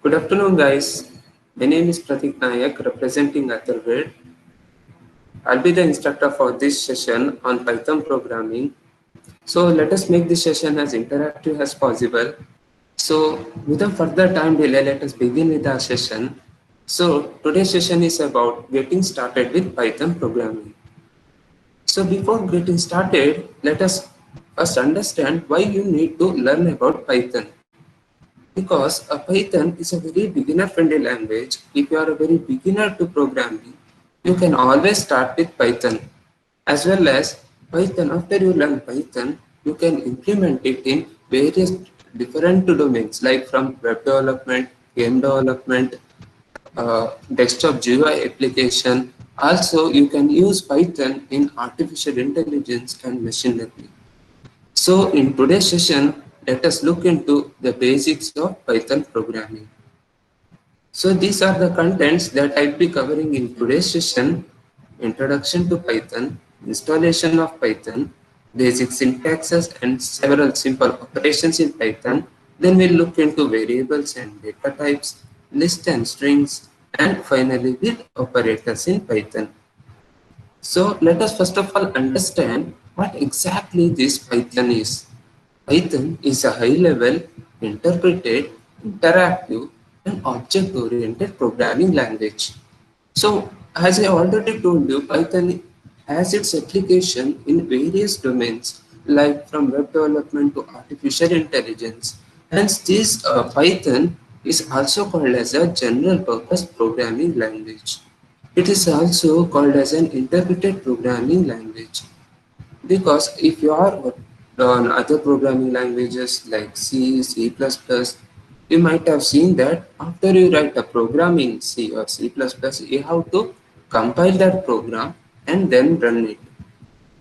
Good afternoon, guys. My name is Pratik Nayak, representing Atharved. I'll be the instructor for this session on Python programming. So let us make this session as interactive as possible. So without further time delay, let us begin with our session. So today's session is about getting started with Python programming. So before getting started, let us first understand why you need to learn about Python. Because a Python is a very beginner friendly language. If you are a very beginner to programming, you can always start with Python. As well as Python, after you learn Python, you can implement it in various different domains like from web development, game development, desktop GUI application. Also, you can use Python in artificial intelligence and machine learning. So in today's session, let us look into the basics of Python programming. So these are the contents that I'll be covering in today's session: introduction to Python, installation of Python, basic syntaxes and several simple operations in Python. Then we'll look into variables and data types, list and strings, and finally with operators in Python. So let us first of all understand what exactly this Python is. Python is a high-level, interpreted, interactive, and object-oriented programming language. So, as I already told you, Python has its application in various domains, like from web development to artificial intelligence. Hence, this Python is also called as a general-purpose programming language. It is also called as an interpreted programming language. Because if you are on other programming languages like C, C++, you might have seen that after you write a program in C or C++, you have to compile that program and then run it.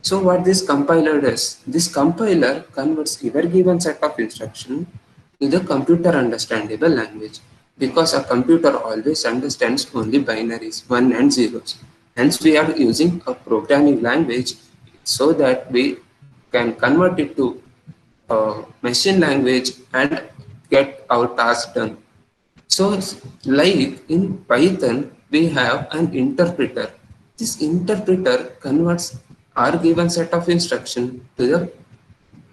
So what this compiler does, this compiler converts your given set of instructions to the computer understandable language, because a computer always understands only binaries, 1 and zeros. Hence we are using a programming language so that we can convert it to machine language and get our task done. So, like in Python, we have an interpreter. This interpreter converts our given set of instruction to the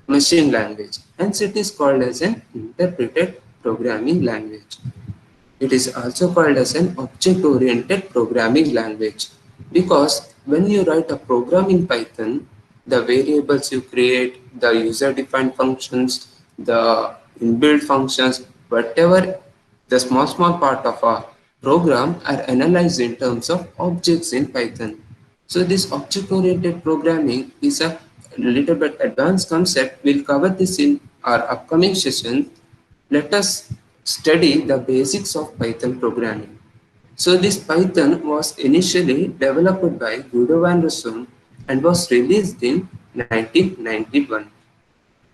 machine language. Hence, it is called as an interpreted programming language. It is also called as an object-oriented programming language, because when you write a program in Python, the variables you create, the user-defined functions, the inbuilt functions, whatever the small part of a program are analyzed in terms of objects in Python. So this object-oriented programming is a little bit advanced concept. We'll cover this in our upcoming session. Let us study the basics of Python programming. So this Python was initially developed by Guido van Rossum and was released in 1991.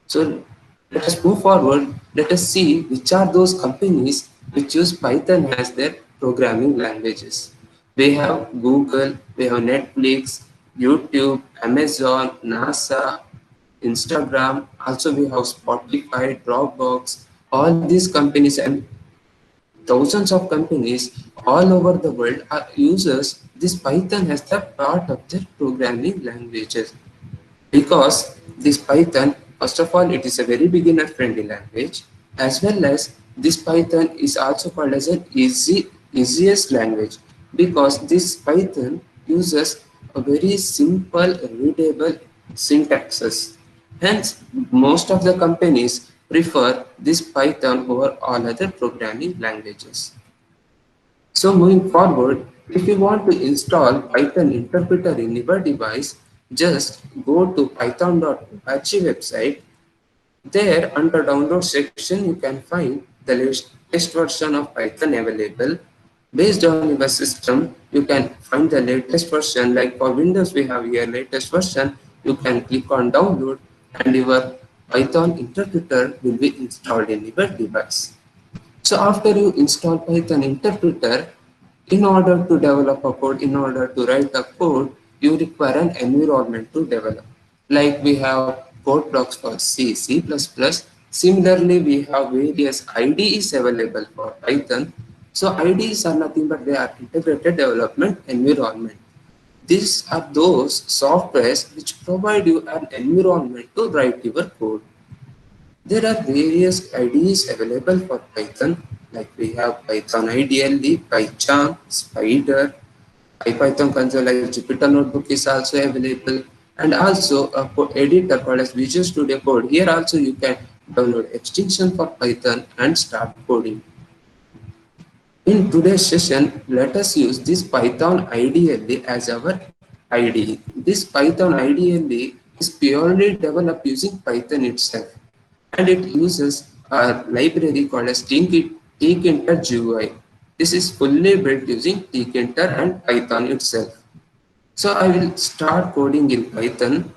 So let us move forward. Let us see which are those companies which use Python as their programming languages. We have Google, we have Netflix, YouTube, Amazon, NASA, Instagram. Also, we have Spotify, Dropbox. All these companies and thousands of companies all over the world are users this Python as the part of their programming languages, because this Python, first of all, it is a very beginner friendly language, as well as this Python is also called as an easiest language, because this Python uses a very simple readable syntaxes. Hence, most of the companies prefer this Python over all other programming languages. So moving forward, if you want to install Python interpreter in your device, just go to python.org website. There under download section, you can find the latest version of Python available. Based on your system, you can find the latest version. Like for Windows, we have here latest version. You can click on download and your Python interpreter will be installed in your device. So after you install Python interpreter, in order to develop a code, in order to write a code, you require an environment to develop. Like we have code blocks for C, C++, Similarly, we have various IDEs available for Python. So IDEs are nothing but they are integrated development environment. These are those softwares which provide you an environment to write your code. There are various IDEs available for Python, like we have Python IDLE, PyCharm, Spider, IPython console like Jupyter Notebook is also available, and also a editor called as Visual Studio Code. Here also you can download extension for Python and start coding. In today's session, let us use this Python IDLE as our IDE. This Python IDLE is purely developed using Python itself, and it uses a library called as tkinter GUI. This is fully built using tkinter and Python itself. So I will start coding in Python.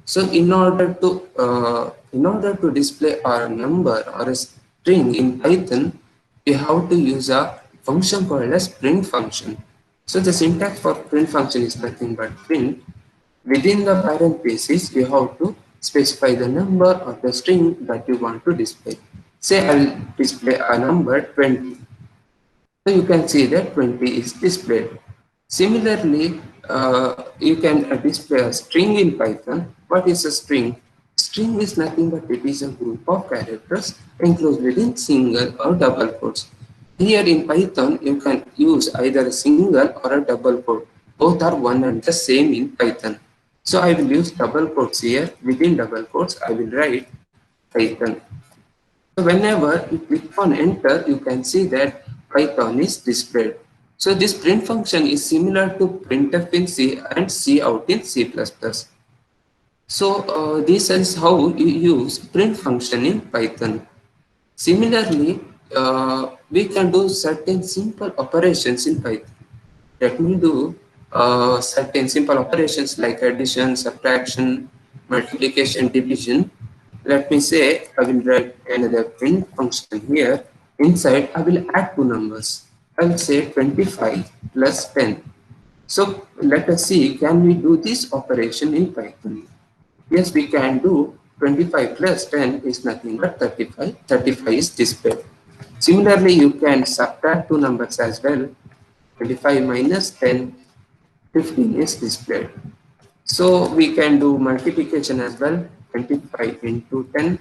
So in order to display a number or a string in Python, we have to use a function called as print function. So the syntax for print function is nothing but print. Within the parentheses, you have to specify the number or the string that you want to display. Say I will display a number 20. So you can see that 20 is displayed. Similarly, you can display a string in Python. What is a string? String is nothing but it is a group of characters enclosed within single or double quotes. Here in Python, you can use either a single or a double quote. Both are one and the same in Python. So I will use double quotes here. Within double quotes, I will write Python. So whenever you click on enter, you can see that Python is displayed. So this print function is similar to printf in C and cout in C++. So this is how you use print function in Python. Similarly, we can do certain simple operations in Python. Let me do certain simple operations like addition, subtraction, multiplication, division. Let me say I will write another print function here. Inside I will add two numbers. I will say 25 plus 10. So let us see, can we do this operation in Python? Yes, we can do. 25 plus 10 is nothing but 35. 35 is displayed. Similarly, you can subtract two numbers as well. 25 minus 10, 15 is displayed. So we can do multiplication as well. 25 into 10.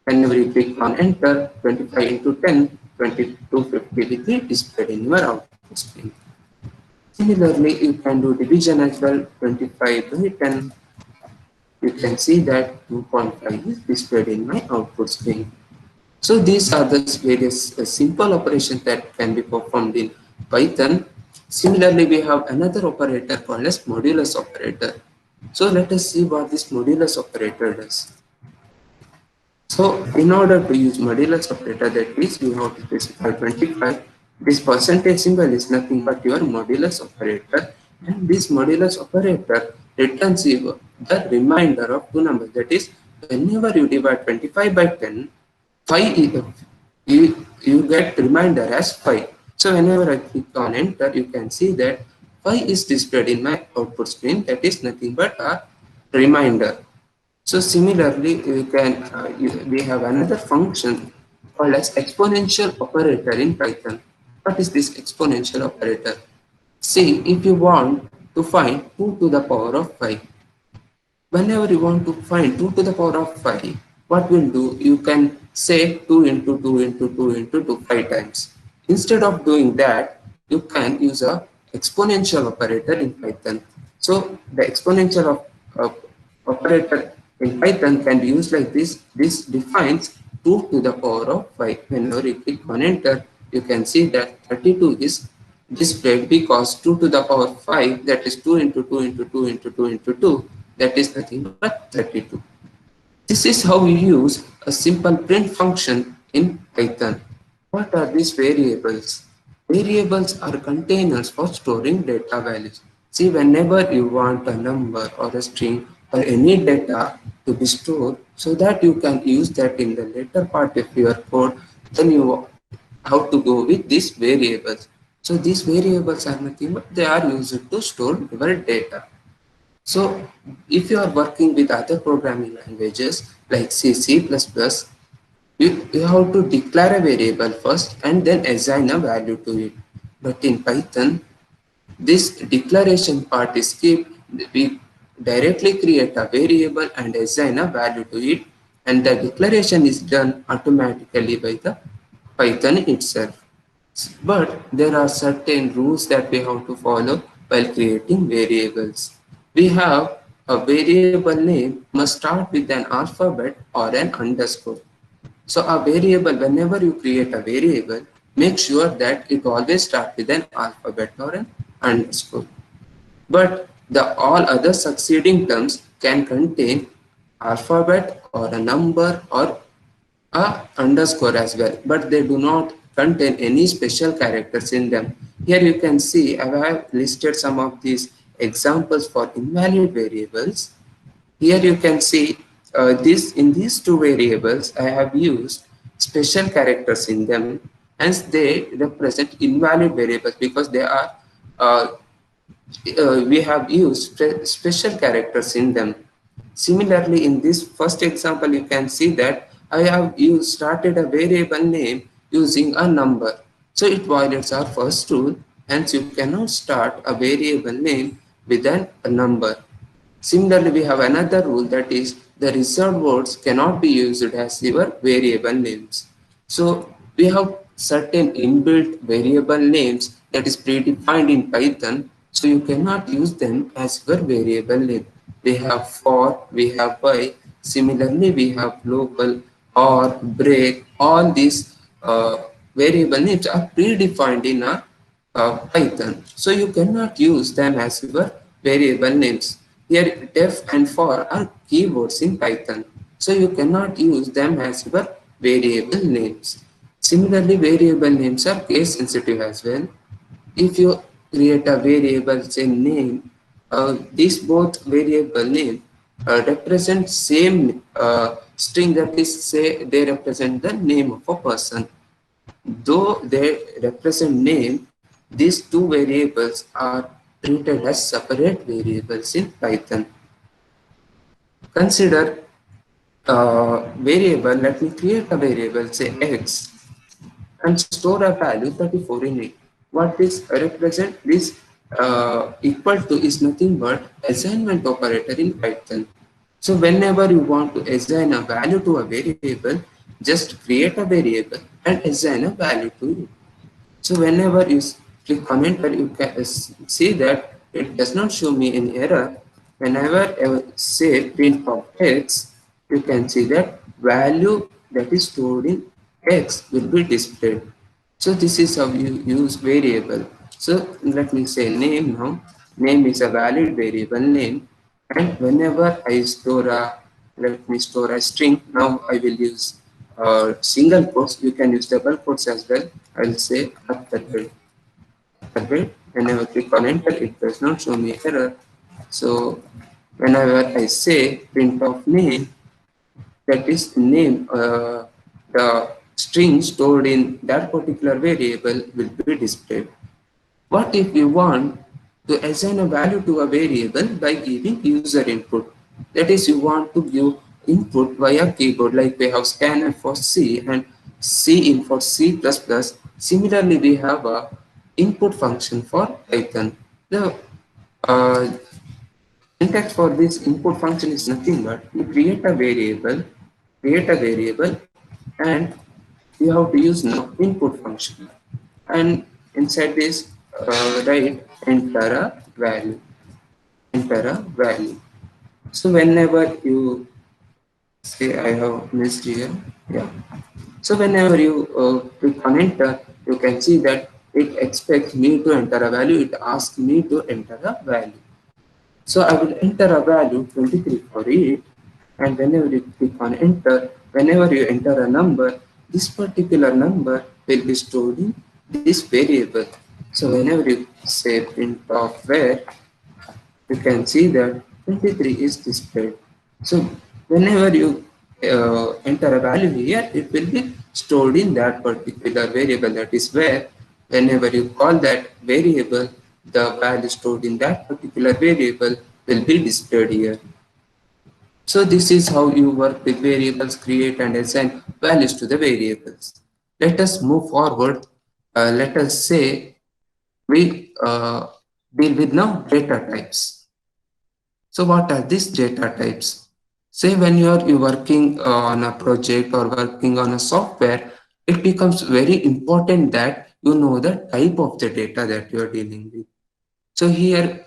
Whenever you click on enter, 25 into 10, 2250 will be displayed in your output screen. Similarly, you can do division as well. 25 by 10. You can see that 2.5 is displayed in my output screen. So these are the various simple operations that can be performed in Python. Similarly, we have another operator called as modulus operator. So let us see what this modulus operator does. So in order to use modulus operator, that is, you have to specify 25. This percentage symbol is nothing but your modulus operator, and this modulus operator returns you the remainder of two numbers. That is, whenever you divide 25 by 10, 5 is, you get remainder as 5. So whenever I click on enter, you can see that 5 is displayed in my output screen. That is nothing but a reminder. So similarly, we have another function called as exponential operator in Python. What is this exponential operator? See, if you want to find 2 to the power of 5, whenever you want to find 2 to the power of 5, what will do? You can say 2 into 2 into 2 into 2 5 times. Instead of doing that, you can use a exponential operator in Python. So the exponential operator in Python can be used like this. This defines 2 to the power of 5. Whenever you click on enter, you can see that 32 is displayed because 2 to the power 5, that is 2 into 2 into 2 into 2 into 2, that is nothing but 32. This is how we use a simple print function in Python. What are these variables? Variables are containers for storing data values. See, whenever you want a number or a string or any data to be stored so that you can use that in the later part of your code, then you have to go with these variables. So these variables are nothing but they are used to store your data. So if you are working with other programming languages like C, C++, you have to declare a variable first and then assign a value to it. But in Python, this declaration part is skipped. We directly create a variable and assign a value to it, and the declaration is done automatically by the Python itself. But there are certain rules that we have to follow while creating variables. We have a variable name must start with an alphabet or an underscore. So a variable, whenever you create a variable, make sure that it always starts with an alphabet or an underscore. But the all other succeeding terms can contain alphabet or a number or a underscore as well, but they do not contain any special characters in them. Here you can see I have listed some of these examples for invalid variables. Here you can see this in these two variables I have used special characters in them, hence they represent invalid variables because they are uh, we have used special characters in them. Similarly, in this first example, you can see that I have used started a variable name using a number. So it violates our first rule, hence you cannot start a variable name with a number. Similarly, we have another rule, that is the reserved words cannot be used as your variable names. So we have certain inbuilt variable names that is predefined in Python. So you cannot use them as your variable name. We have for, we have by. Similarly, we have local, or, break. All these variable names are predefined in a Python. So you cannot use them as your variable names. Here def and for are keywords in Python. So you cannot use them as your variable names. Similarly, variable names are case sensitive as well. If you create a variable, say name, these both variable name represent same string, that is, say they represent the name of a person. Though they represent name, these two variables are treated as separate variables in Python. Consider variable, let me create a variable, say x, and store a value 34 in it. What this represent, this equal to is nothing but assignment operator in Python. So whenever you want to assign a value to a variable, just create a variable and assign a value to it. So whenever you click on enter, you can see that it does not show me any error. Whenever I say print of x, you can see that value that is stored in x will be displayed. So this is how you use variable. So let me say name now. Name is a valid variable name, and whenever I store a, let me store a string. Now I will use single quotes. You can use double quotes as well. I'll say after whenever I click on enter, it does not show me error. So whenever I say print of name, that is name, the string stored in that particular variable will be displayed. What if we want to assign a value to a variable by giving user input? That is, you want to give input via keyboard, like we have scanf for C and cin for C++. Similarly, we have a input function for Python. The uh, syntax for this input function is nothing but you create a variable, and you have to use now input function, and inside this write enter a value. So whenever you say, I have missed here, yeah. So whenever you click on enter, you can see that it expects me to enter a value. It asks me to enter a value. So I will enter a value 23 for it, and whenever you click on enter, whenever you enter a number, this particular number will be stored in this variable. So whenever you say print of where, you can see that 23 is displayed. So whenever you enter a value here, it will be stored in that particular variable, that is where. Whenever you call that variable, the value stored in that particular variable will be displayed here. So this is how you work with variables, create and assign values to the variables. Let us move forward. Let us say we deal with now data types. So what are these data types? Say when you working on a project or working on a software, it becomes very important that you know the type of the data that you are dealing with. So here,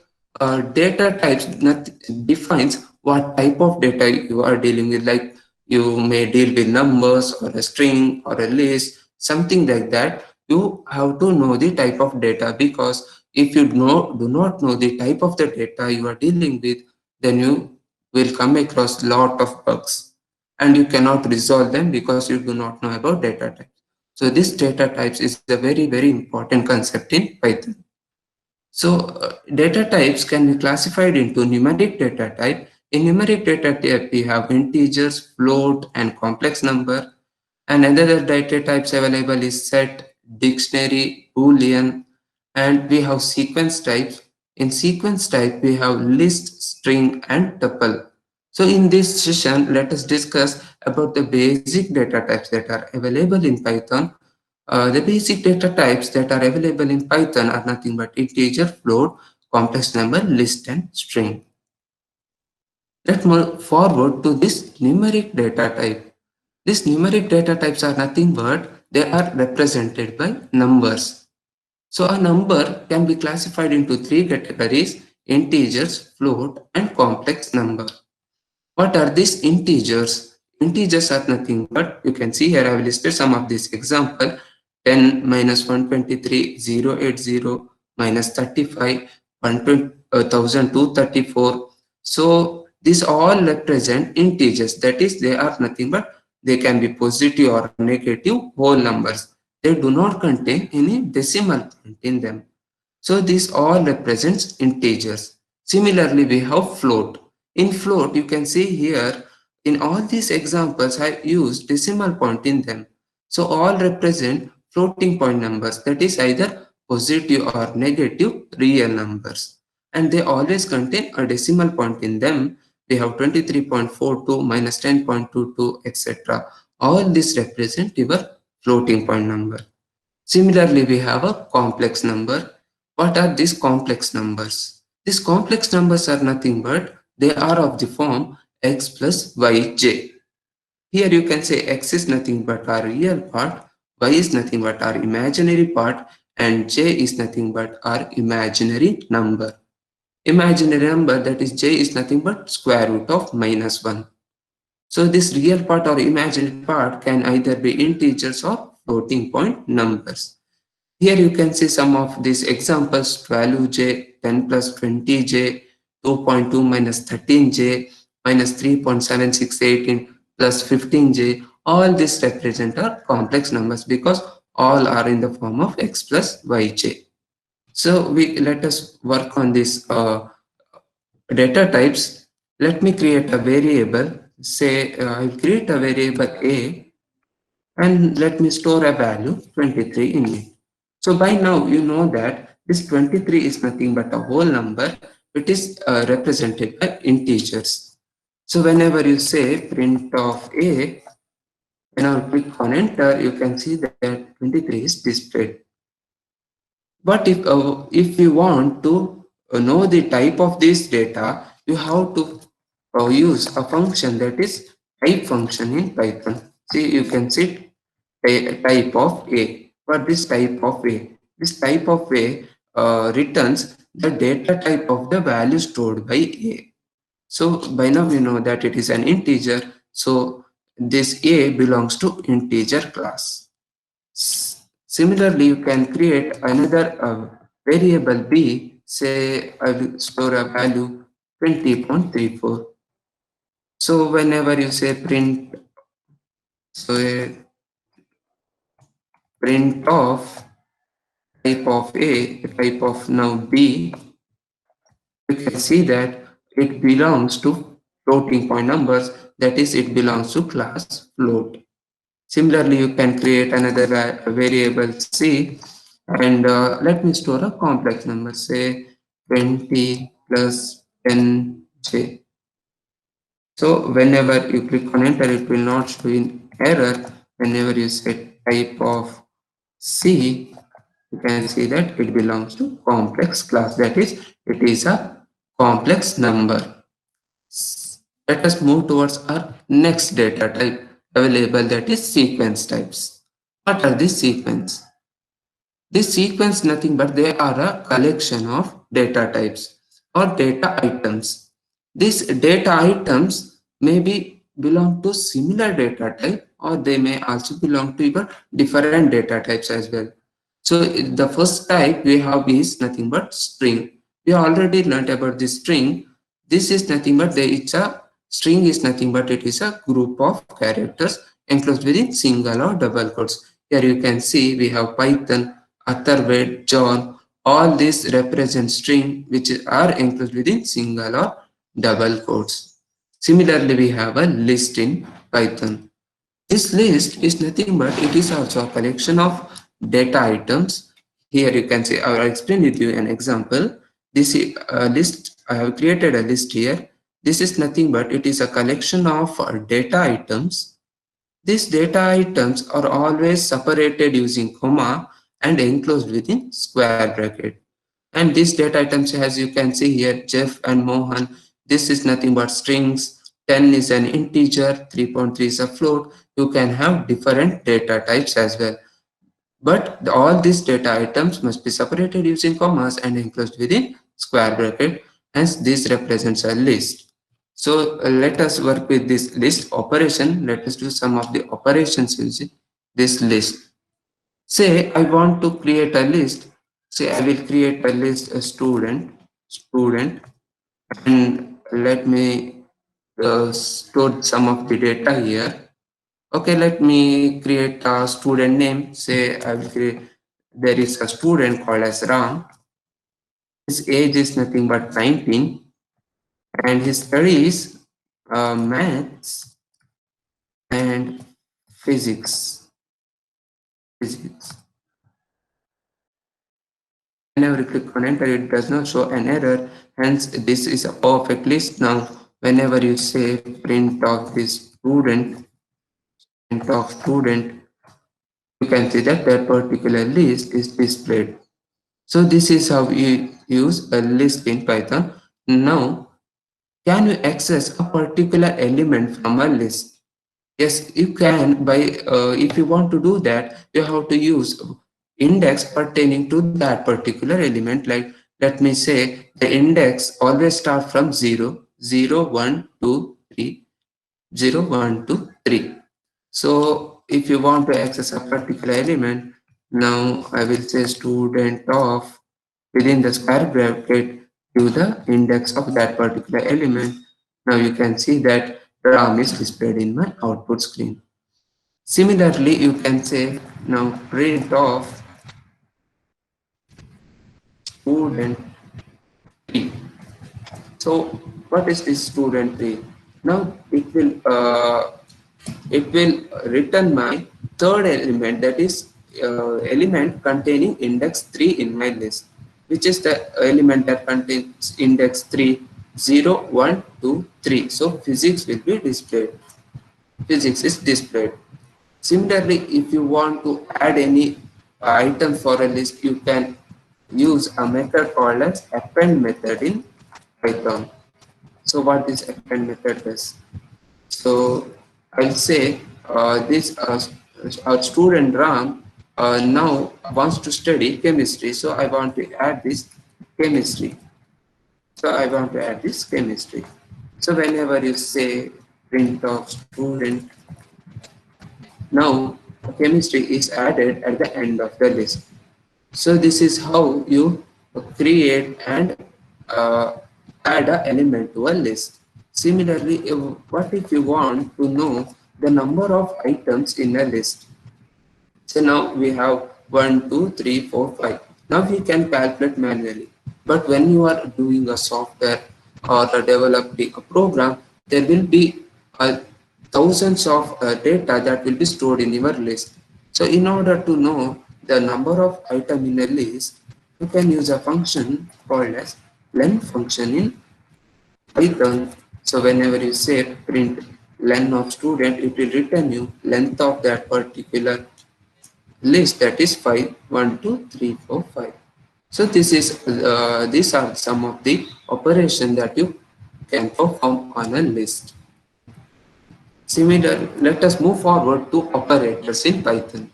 data types defines what type of data you are dealing with. Like you may deal with numbers or a string or a list, something like that. You have to know the type of data, because if you do not know the type of the data you are dealing with, then you will come across lot of bugs, and you cannot resolve them because you do not know about data types. So this data types is a very important concept in Python. So data types can be classified into numeric data type. In numeric data type, we have integers, float, and complex number. And another data types available is set, dictionary, boolean, and we have sequence types. In sequence type, we have list, string, and tuple. So in this session, let us discuss about the basic data types that are available in Python. The basic data types that are available in Python are nothing but integer, float, complex number, list, and string. Let's move forward to this numeric data type. These numeric data types are nothing but they are represented by numbers. So a number can be classified into three categories: integers, float, and complex number. What are these integers? Integers are nothing but, you can see here I have listed some of these example: 10 minus 123, 080, minus 35, 1234. So these all represent integers. That is, they are nothing but they can be positive or negative whole numbers. They do not contain any decimal point in them. So this all represents integers. Similarly, we have float. In float, you can see here, in all these examples, I used decimal point in them. So all represent floating point numbers, that is either positive or negative real numbers. And they always contain a decimal point in them. We have 23.42 minus 10.22, etc. All this represent your floating point number. Similarly, we have a complex number. What are these complex numbers? These complex numbers are nothing but they are of the form x plus yj. Here you can say x is nothing but our real part, y is nothing but our imaginary part, and j is nothing but our imaginary number. Imaginary number, that is j, is nothing but square root of minus 1. So this real part or imaginary part can either be integers or floating point numbers. Here you can see some of these examples: 12j, 10 plus 20j, 2.2 minus 13j, minus 3.7618 plus 15j. All these represent are complex numbers because all are in the form of x plus yj. So we let us work on this data types. Let me create a variable. Say I'll create a variable a, and let me store a value 23 in it. So by now you know that this 23 is nothing but a whole number. It is represented by integers. So whenever you say print of a, when I click on enter, you can see that 23 is displayed. But if you want to know the type of this data, you have to use a function, that is type function in Python. See, you can see type of A. What this type of A? This type of A returns the data type of the value stored by A. So by now we know that it is an integer. So this A belongs to integer class. Similarly, you can create another variable B. Say I will store a value 20.34. So whenever you say print, so a print of type of A, type of now B, you can see that it belongs to floating point numbers, that is, it belongs to class float. Similarly, you can create another variable C, and let me store a complex number, say 20 plus 10j. So whenever you click on enter, it will not show in error. Whenever you set type of C, you can see that it belongs to complex class. That is, it is a complex number. Let us move towards our next data type available, that is sequence types. What are these sequence? This sequence nothing but they are a collection of data types or data items. These data items may be belong to similar data type or they may also belong to even different data types as well. So the first type we have is nothing but string. We already learned about this string. This is nothing but it's a string is nothing but it is a group of characters enclosed within single or double quotes. Here you can see we have Python, Atharved, John. All these represent string which are enclosed within single or double quotes. Similarly, we have a list in Python. This list is nothing but it is also a collection of data items. Here you can see, I will explain with you an example. This list, I have created a list here. This is nothing but it is a collection of data items. These data items are always separated using comma and enclosed within square bracket. And these data items, as you can see here, Jeff and Mohan, this is nothing but strings. 10 is an integer, 3.3 is a float. You can have different data types as well. But all these data items must be separated using commas and enclosed within square bracket. Hence, this represents a list. So let us work with this list operation. Let us do some of the operations using this list. Say I want to create a list. Say I will create a list a student, and let me store some of the data here. Okay, let me create a student name. Say I will create, there is a student called as Ram. His age is nothing but 19 and his studies maths and physics. Physics. Whenever you click on enter, it does not show an error. Hence, this is a perfect list. Now, whenever you say print of this student, print of student, you can see that that particular list is displayed. So this is how you use a list in Python. Now, can you access a particular element from a list? Yes, you can. By if you want to do that, you have to use index pertaining to that particular element. Like let me say the index always start from 0, 0, 1, 2, 3, 0, 1, 2, 3. So if you want to access a particular element, now I will say student of within the square bracket to the index of that particular element. Now you can see that Ram is displayed in my output screen. Similarly, you can say now print of student tree. So what is this student tree? Now it will return my third element, that is element containing index 3 in my list, which is the element that contains index 3, 0, 1, 2, 3. So physics will be displayed. Physics is displayed. Similarly, if you want to add any item for a list, you can use a method called as append method in Python. So what this append method does? So I'll say this our student Ram now wants to study chemistry. So I want to add this chemistry. So I want to add this chemistry. So whenever you say print of student, now chemistry is added at the end of the list. So this is how you create and uh, add an element to a list. Similarly, what if you want to know the number of items in a list? So now we have 1, 2, 3, 4, 5. Now we can calculate manually. But when you are doing a software or developing a program, there will be thousands of data that will be stored in your list. So in order to know the number of items in a list, you can use a function called as len function in Python. So whenever you say print len of student, it will return you length of that particular list, that is 5, 1, 2, 3, 4, 5. So these are some of the operations that you can perform on a list. Similar, let us move forward to operators in Python.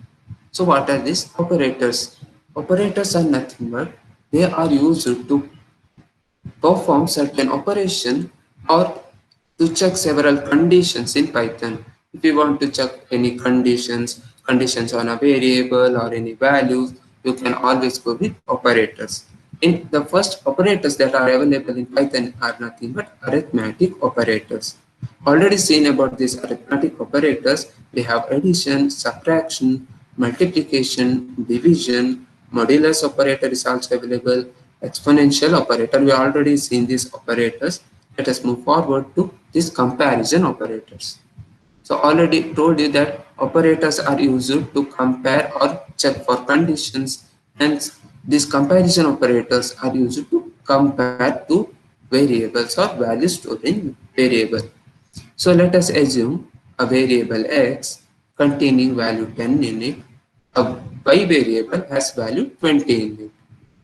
So what are these operators? Operators are nothing but they are used to perform certain operation or to check several conditions in Python. If you want to check any conditions on a variable or any values, you can always go with operators. In the first, operators that are available in Python are nothing but arithmetic operators. Already seen about these arithmetic operators, we have addition, subtraction, multiplication, division, modulus operator is also available, exponential operator. We already seen these operators. Let us move forward to these comparison operators. So already told you that operators are used to compare or check for conditions. Hence, these comparison operators are used to compare to variables or values stored in variable. So let us assume a variable x containing value 10 in it. A y variable has value 20 in it.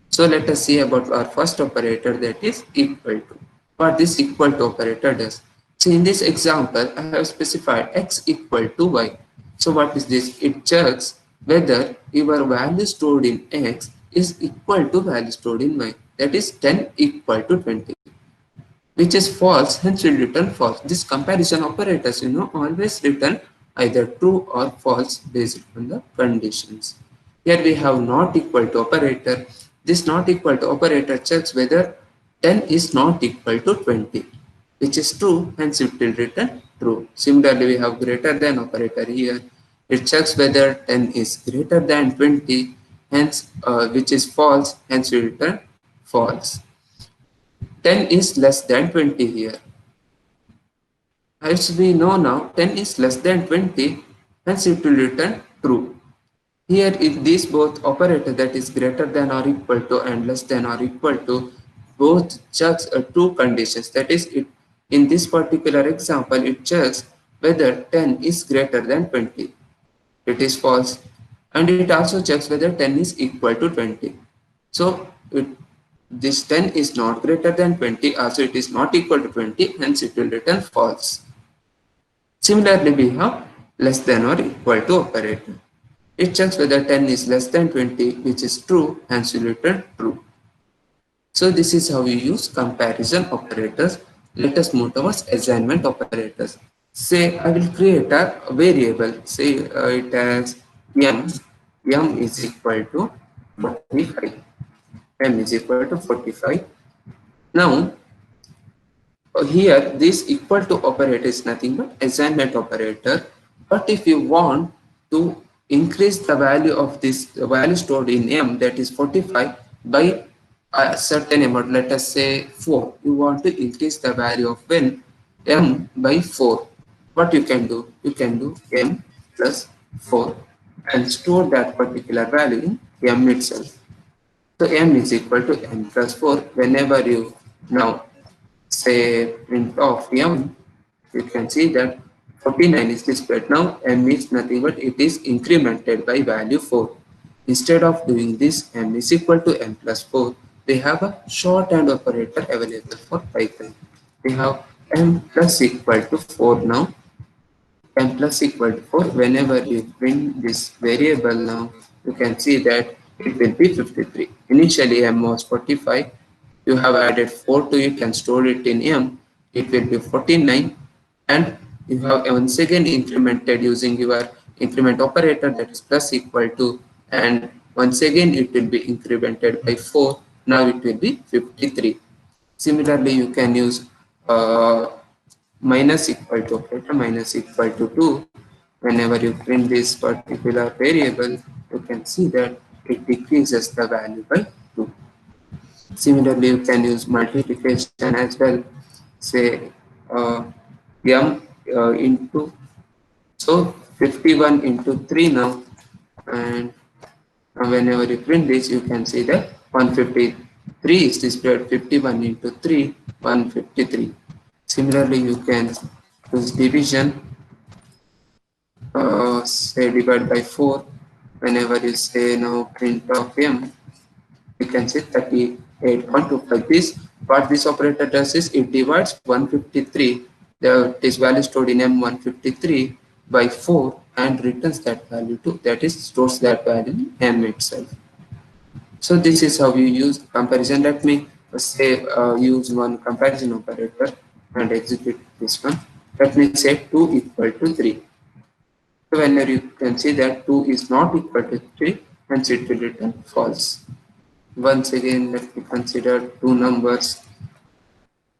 So let us see about our first operator, that is equal to. What this equal to operator does. So in this example, I have specified x equal to y. So what is this? It checks whether your value stored in x is equal to value stored in y. That is 10 equal to 20. Which is false, hence will return false. This comparison operators, always return either true or false based on the conditions. Here we have not equal to operator. This not equal to operator checks whether 10 is not equal to 20, which is true, hence it will return true. Similarly, we have greater than operator here. It checks whether 10 is greater than 20, hence which is false, hence we return false. 10 is less than 20 here. As we know now, 10 is less than 20, hence it will return true. Here, if these both operator, that is greater than or equal to and less than or equal to, both checks true conditions. That is, in this particular example, it checks whether 10 is greater than 20. It is false. And it also checks whether 10 is equal to 20. So, this 10 is not greater than 20, also it is not equal to 20, hence it will return false. Similarly, we have less than or equal to operator. It checks whether 10 is less than 20, which is true, hence will return true. So this is how we use comparison operators. Let us move towards assignment operators. Say I will create a variable, say it has m is equal to 45. M is equal to 45. Now, here this equal to operator is nothing but assignment operator. But if you want to increase the value of this value stored in M, that is 45, by a certain amount, let us say 4. You want to increase the value of M by 4. What you can do? You can do M plus 4 and store that particular value in M itself. So M is equal to M plus 4. Whenever you now say print of M, you can see that 49 is displayed. Now M is nothing but it is incremented by value 4. Instead of doing this M is equal to M plus 4, we have a shorthand operator available for Python. We have M plus equal to 4 now. M plus equal to 4. Whenever you print this variable now, you can see that it will be 53. Initially M was 45. You have added 4 to it and stored it in M. It will be 49. And you have once again incremented using your increment operator, that is plus equal to, and once again it will be incremented by 4. Now it will be 53. Similarly, you can use minus equal to operator, minus equal to 2. Whenever you print this particular variable, you can see that it decreases the value by 2. Similarly, you can use multiplication as well. Say m into, so 51 into 3 now, and whenever you print this, you can see that 153 is displayed. 51 into 3, 153. Similarly, you can use division, say divide by 4. Whenever you say now print of m, we can say 38.25. This, what this operator does is it divides 153, this value stored in M153 by 4 and returns that value to, that is stores that value in M itself. So this is how you use comparison. Let me say use one comparison operator and execute this one. Let me say 2 equal to 3. So whenever you can see that 2 is not equal to 3, hence it will return false. Once again, let me consider two numbers,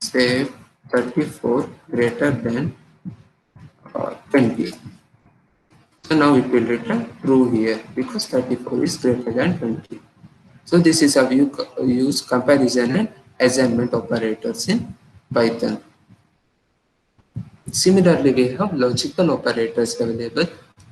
say 34 greater than 20. So now it will return true here because 34 is greater than 20. So this is how you use comparison and assignment operators in Python. Similarly, we have logical operators available.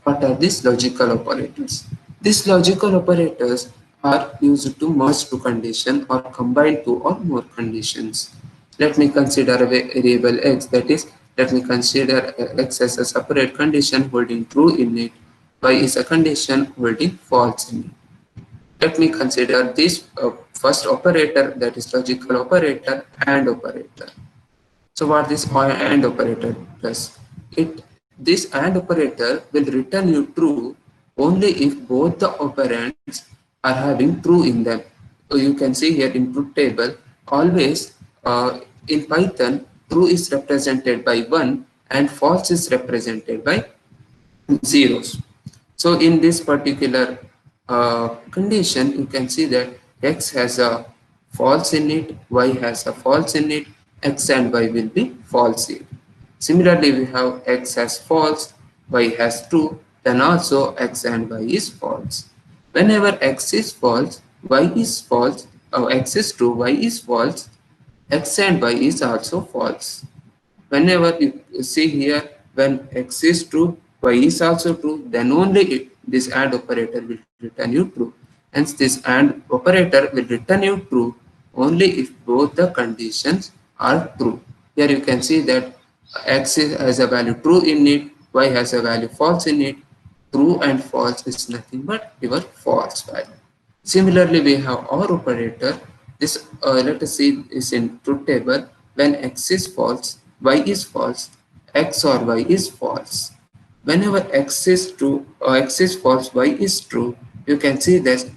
What are these logical operators? These logical operators are used to merge two conditions or combine two or more conditions. Let me consider a variable x, that is, let me consider x as a separate condition holding true in it, y is a condition holding false in it. Let me consider this first operator, that is logical operator, AND operator. So what this AND operator does? This AND operator will return you true only if both the operands are having true in them. So you can see here in truth table, always in Python, true is represented by 1 and false is represented by zeros. So in this particular condition, you can see that x has a false in it, y has a false in it, x and y will be false here. Similarly, we have x has false, y has true, then also x and y is false. Whenever x is false, y is false, x is true, y is false, x and y is also false. Whenever you see here, when x is true, y is also true, then only this AND operator will return you true. Hence, this AND operator will return you true only if both the conditions are true. Here you can see that x has a value true in it, y has a value false in it. True and false is nothing but your false value. Similarly, we have OR operator. This let us see is in truth table. When x is false, y is false, x or y is false. Whenever x is true or x is false, y is true, you can see that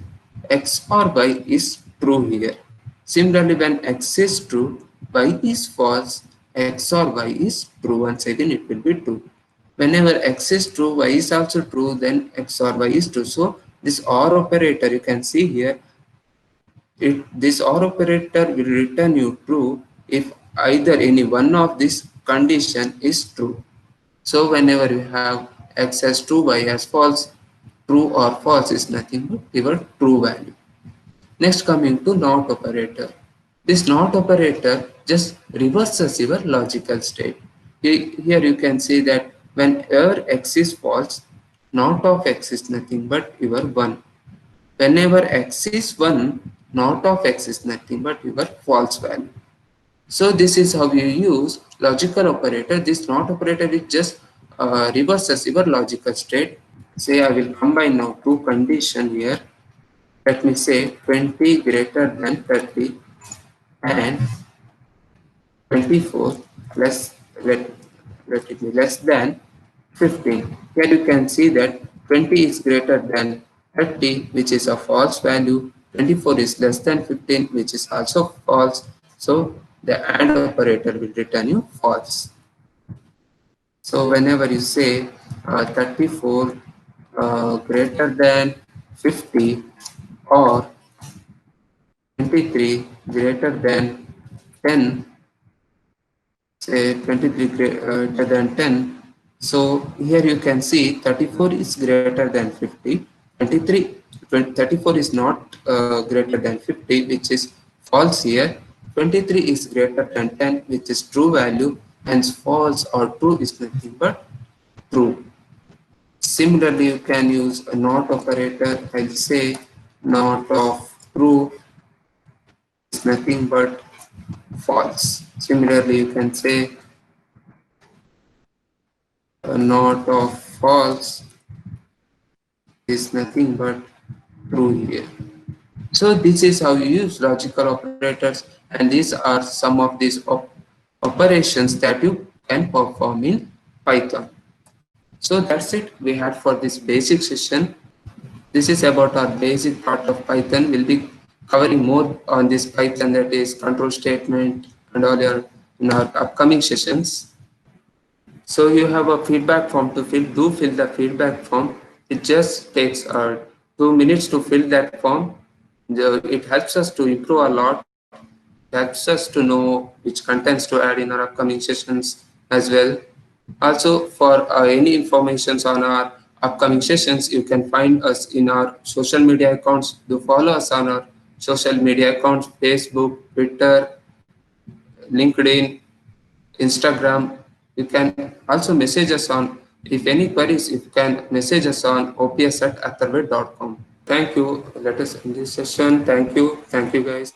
x or y is true here. Similarly, when x is true, y is false, x or y is true. Once again, it will be true. Whenever x is true, y is also true, then x or y is true. So this OR operator, you can see here, this OR operator will return you true if either any one of this condition is true. So whenever you have x as true, y as false, true or false is nothing but your true value. Next, coming to NOT operator. This NOT operator just reverses your logical state. Here you can see that whenever x is false, NOT of x is nothing but your 1. Whenever x is 1, NOT of x is nothing but your false value. So this is how you use logical operator. This NOT operator is just reverses your logical state. Say I will combine now two conditions here. Let me say 20 greater than 30 and 24 less, let it be less than 15. Here you can see that 20 is greater than 30, which is a false value. 24 is less than 15, which is also false. So the AND operator will return you false. So whenever you say 34 greater than 50 or 23 greater than 10, say 23 greater than 10. So here you can see 34 is greater than 50, 34 is not greater than 50, which is false here. 23 is greater than 10, which is true value, hence false or true is nothing but true. Similarly, you can use a NOT operator. I'll say NOT of true is nothing but false. Similarly, you can say not of false is nothing but true here. So this is how you use logical operators, and these are some of these operations that you can perform in Python. So that's it we had for this basic session. This is about our basic part of Python. We'll be covering more on this Python, that is control statement and all your in our upcoming sessions. So you have a feedback form to fill. Do fill the feedback form. It just takes 2 minutes to fill that form. It helps us to improve a lot. Helps us to know which contents to add in our upcoming sessions as well. Also, for any informations on our upcoming sessions, you can find us in our social media accounts. Do follow us on our social media accounts: Facebook, Twitter, LinkedIn, Instagram. You can also message us on, if any queries, you can message us on ops@atharved.com. Thank you. Let us end this session. Thank you. Thank you, guys.